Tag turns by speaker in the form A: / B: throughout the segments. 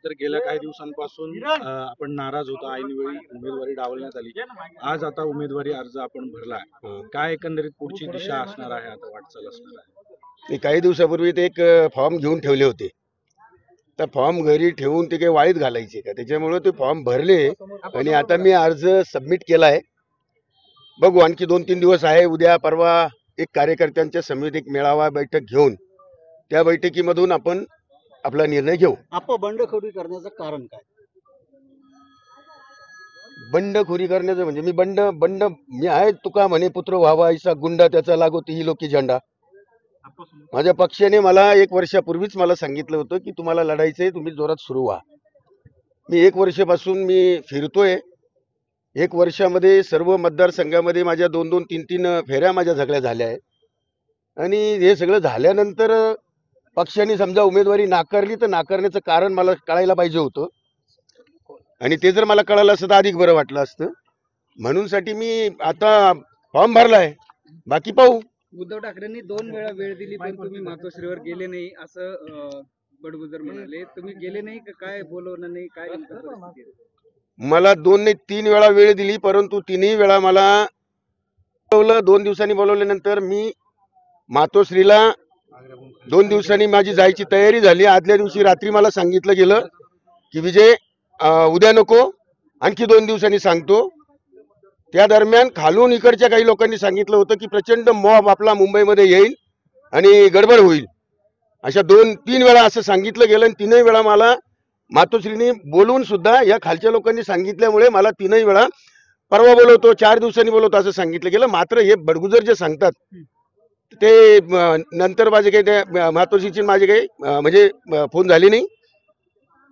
A: तर गेल्या काही दिवसांपासून आपण नाराज होतो, ऐनवेळी उमेदवारी डावलण्यात आली. आज आता उमेदवारी अर्ज आपण भरलाय, काय एकंदरीत पुढची दिशा असणार आहे, आता वाटचाल असणार आहे?
B: मी काही दिवसापूर्वी ते एक फॉर्म घेऊन ठेवले होते. तर फॉर्म घरी ठेवून ते काही वाळीत घालायचे का, त्याच्यामुळे ते फॉर्म भरले आणि आता मी अर्ज सबमिट केलाय. बघू, आणखी 2-3 दिवस आहे. उद्या परवा एक कार्यकर्त्यांच्या समितीत एक मेळावा बैठक घेऊन त्या बैठकीमधून आपण आपला निर्णय घेऊ.
C: आपण बंडखोरी करण्याचं कारण काय?
B: बंडखोरी करण्याचं म्हणजे मी बंड मी आहे तुका म्हणे पुत्र व्हावा ऐसा गुंडा त्याचा लागो तीही लोकी झंडा. माझ्या पक्षाने मला 1 वर्षापूर्वीच मला सांगितलं होतं की तुम्हाला लढायचंय, तुम्ही जोरात सुरू व्हा. मी 1 वर्षापासून मी फिरतोय. 1 वर्षामध्ये सर्व मतदारसंघामध्ये माझ्या 2-2, 3-3 फेऱ्या माझ्या सगळ्या झाल्या आहेत. आणि हे सगळं झाल्यानंतर पक्षाने समजा उमेदवारी नाकारली तर नाकारण्याचं कारण मला कळायला पाहिजे होतं. आणि ते जर मला कळालं असतं तर अधिक बरं वाटलं असतं. म्हणूनसाठी मी आता फॉर्म भरलाय, बाकी पाहू.
D: उद्धव ठाकरेंनी 2 वेळा वेळ दिली पण तुम्ही मातोश्रीवर गेले नाही असं बडगुजर म्हणाले. तुम्ही गेले नाही का, काय बोलवलं नाही, काय नेमकं परिस्थिती आहे?
B: मला 2 नाही 3 वेळा वेळ दिली, परंतु 3ही वेळा मला बोलवलं. 2 दिवसांनी बोलवल्यानंतर मी मातोश्रीला 2 दिवसांनी माझी जायची तयारी झाली. आदल्या दिवशी रात्री मला सांगितलं गेलं की विजय उद्या नको, आणखी 2 दिवसांनी सांगतो. त्या दरम्यान खालून इकडच्या काही लोकांनी सांगितलं होतं की प्रचंड मॉब आपला मुंबईमध्ये येईल आणि गडबड होईल. अशा 2-3 वेळा असं सांगितलं गेलं आणि 3ही वेळा मला मातोश्रीने बोलवून सुद्धा या खालच्या लोकांनी सांगितल्यामुळे मला 3ही वेळा परवा बोलवतो, 4 दिवसांनी बोलवतो असं सांगितलं गेलं. मात्र हे बडगुजर जे सांगतात ते नंतर माझे काही त्या मातोश्रीची माझे काही म्हणजे फोन झाले नाही.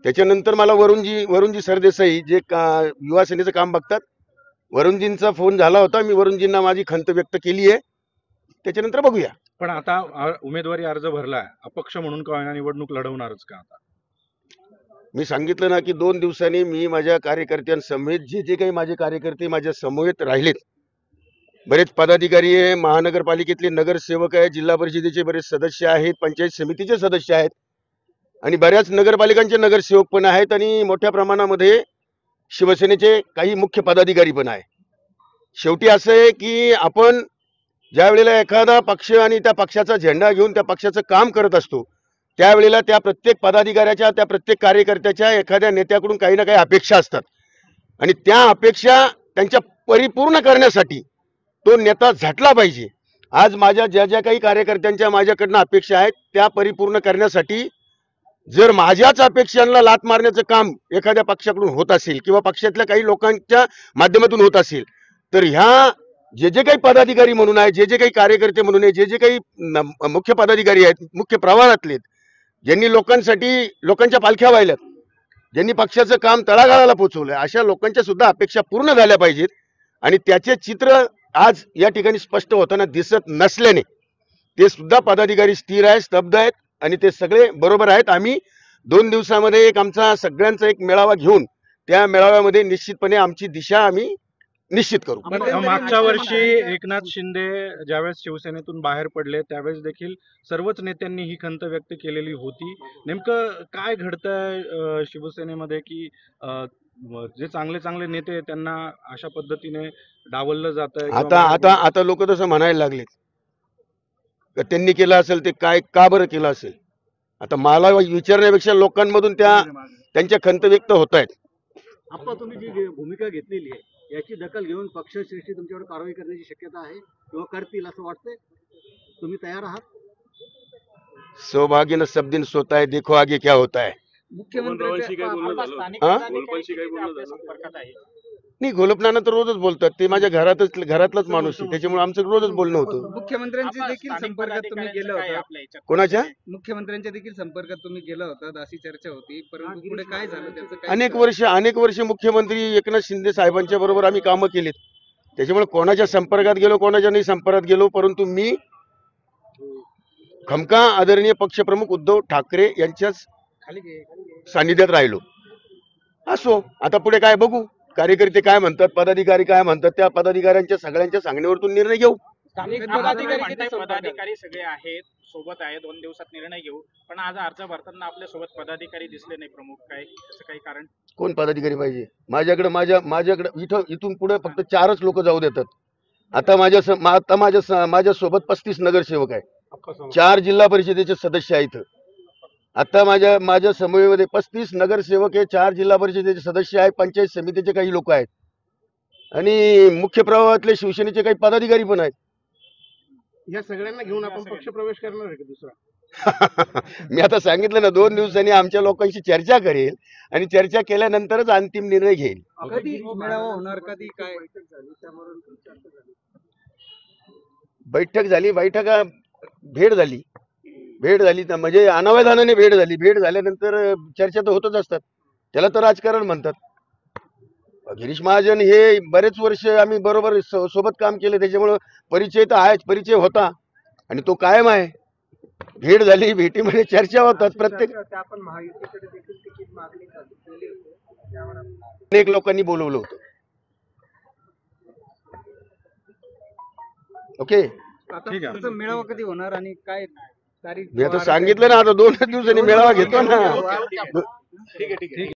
B: त्याच्यानंतर मला वरुणजी सरदेसाई जे युवा सेनेचं काम बघतात, वरुणजींचा फोन झाला होता. मी वरुणजींना माझी खंत व्यक्त केली आहे. त्याच्यानंतर बघूया.
A: पण आता उमेदवारी अर्ज भरलाय, अपक्ष म्हणून का होईना निवडणूक लढवणारच का आता?
B: मी सांगितलं ना की 2 दिवसांनी मी माझ्या कार्यकर्त्यांसमेत जे काही माझे कार्यकर्ते माझ्या समवेत राहिलेत, बरेच पदाधिकारी आहे, महानगरपालिकेतले नगरसेवक आहे, जिल्हा परिषदेचे बरेच सदस्य आहेत, पंचायत समितीचे सदस्य आहेत आणि बऱ्याच नगरपालिकांचे नगरसेवक पण आहेत आणि मोठ्या प्रमाणामध्ये शिवसेनेचे काही मुख्य पदाधिकारी पण आहे. शेवटी असं आहे की आपण ज्या वेळेला एखादा पक्ष आणि त्या पक्षाचा झेंडा घेऊन त्या पक्षाचं काम करत असतो, त्यावेळेला त्या प्रत्येक पदाधिकाऱ्याच्या, त्या प्रत्येक कार्यकर्त्याच्या एखाद्या नेत्याकडून काही ना काही अपेक्षा असतात आणि त्या अपेक्षा त्यांच्या परिपूर्ण करण्यासाठी तो नेता झटला पाहिजे. आज माझ्या ज्या काही कार्यकर्त्यांच्या माझ्याकडनं अपेक्षा आहेत त्या परिपूर्ण करण्यासाठी जर माझ्याच अपेक्षांना लाथ मारण्याचं काम एखाद्या पक्षाकडून होत असेल किंवा पक्षातल्या काही लोकांच्या माध्यमातून होत असेल, तर ह्या जे काही पदाधिकारी म्हणून आहे, जे काही कार्यकर्ते म्हणून आहे, जे काही मुख्य पदाधिकारी आहेत, मुख्य प्रवाहातले, ज्यांनी लोकांसाठी लोकांच्या पालख्या वाहिल्यात, ज्यांनी पक्षाचं काम तळागाळाला पोहोचवलंय, अशा लोकांच्या सुद्धा अपेक्षा पूर्ण झाल्या पाहिजेत. आणि त्याचे चित्र आज या ठिकाणी स्पष्ट होताना दिसत नसल्याने ते सुद्धा पदाधिकारी स्थिर आहेत, स्तब्ध आहेत आणि ते सगळे बरोबर आहेत. आम्ही 2 दिवसामध्ये एक आमचा सगळ्यांचा एक मेळावा घेऊन त्या मेळाव्यामध्ये निश्चितपणे आमची दिशा आम्ही निश्चित करू.
A: मागच्या वर्षी एकनाथ शिंदे ज्यावेळेस शिवसेनेतून बाहेर पडले त्यावेळेस देखील सर्वच नेत्यांनी ही खंत व्यक्त केलेली होती. नेमकं काय घडतंय शिवसेनेमध्ये की जे चांगले नेते त्यांना अशा पद्धतीने डावललं जातंय?
B: आता लोक तसं म्हणायला लागले, त्यांनी केलं असेल ते काय का बरं केलं असेल. आता मला विचारण्यापेक्षा लोकांमधून त्यांच्या खंत व्यक्त होत आहेत.
C: आपण तुम्ही जी भूमिका घेतलेली आहे याची दखल घेऊन पक्षश्रेष्ठी तुमच्यावर कारवाई करण्याची शक्यता आहे किंवा करतील असं वाटतंय? तुम्ही तयार आहात?
B: सौभाग्य न सब दिन सोता है, देखो आगे क्या होता है. नाही, घोलपनानं तर रोजच बोलतात. ते माझ्या घरातलाच माणूस आहे, त्याच्यामुळे आमचं रोजच बोलणं होतं.
D: मुख्यमंत्र्यांच्या देखील संपर्कात तुम्ही गेला होता?
B: कोणाच्या?
D: मुख्यमंत्र्यांच्या देखील संपर्कात तुम्ही गेला होता अशी चर्चा होती, परंतु पुढे काय झालं त्याचं काय?
B: अनेक वर्ष मुख्यमंत्री एकनाथ शिंदे साहेबांच्या बरोबर आम्ही कामं केलीत. त्याच्यामुळे कोणाच्या संपर्कात गेलो, कोणाच्या नाही संपर्कात गेलो, परंतु मी खमका आदरणीय पक्षप्रमुख उद्धव ठाकरे यांच्याच सानिध्यात राहिलो. असो, आता पुढे काय बघू. कार्यकर्ते काय म्हणतात, पदाधिकारी काय म्हणतात, त्या पदाधिकाऱ्यांच्या सगळ्यांच्या सांगण्यावरतून निर्णय घेऊ.
D: स्थानिक
E: आपण
D: पदाधिकारी
E: म्हणताय
D: किती संपर्क आहेत?
E: पदाधिकारी सगळे आहेत, सोबत आहे, 2 दिवसात निर्णय घेऊ. पण आज अर्ज भरताना आपल्या सोबत पदाधिकारी दिसले नाही प्रमुख. काय त्याचं काही कारण?
B: कोण पदाधिकारी पाहिजे माझ्याकडे इथून पुढे फक्त 4च लोक जाऊ देतात. आता माझ्या सोबत 35 नगरसेवक आहे, 4 जिल्हा परिषदेचे सदस्य आहेत. आता माझ्या समूहामध्ये 35 नगरसेवक आहे, 4 जिल्हा परिषदेचे सदस्य आहे, पंचायत समितीचे काही लोक आहेत आणि मुख्य प्रवाहातले शिवसेनेचे काही पदाधिकारी पण आहेत.
C: या सगळ्यांना घेऊन आपण पक्ष प्रवेश करणार आहे का दुसरा?
B: मी आता सांगितलं ना, 2 दिवसांनी आमच्या लोकांशी चर्चा करेल आणि चर्चा केल्यानंतरच अंतिम निर्णय घेईल.
D: कधी मेळावा होणार, कधी काय?
B: भेट झाली तर म्हणजे अनावधानाने भेट झाल्यानंतर चर्चा तर होतच असतात, त्याला तर राजकारण म्हणतात. गिरीश महाजन हे बरेच वर्ष आम्ही बरोबर सोबत काम केले, त्याच्यामुळं परिचय तर आहेच, परिचय होता आणि तो कायम आहे. भेट झाली, भेटीमध्ये चर्चा होतात प्रत्येक. अनेक लोकांनी बोलवलं होतं. ओके,
D: आता
A: ठीक आहे.
D: तुमचा मेळावा कधी होणार आणि काय तारीख?
B: मी आता सांगितलं ना, आता 2 दिवसांनी मेळावा घेतो ना.
A: ठीक आहे.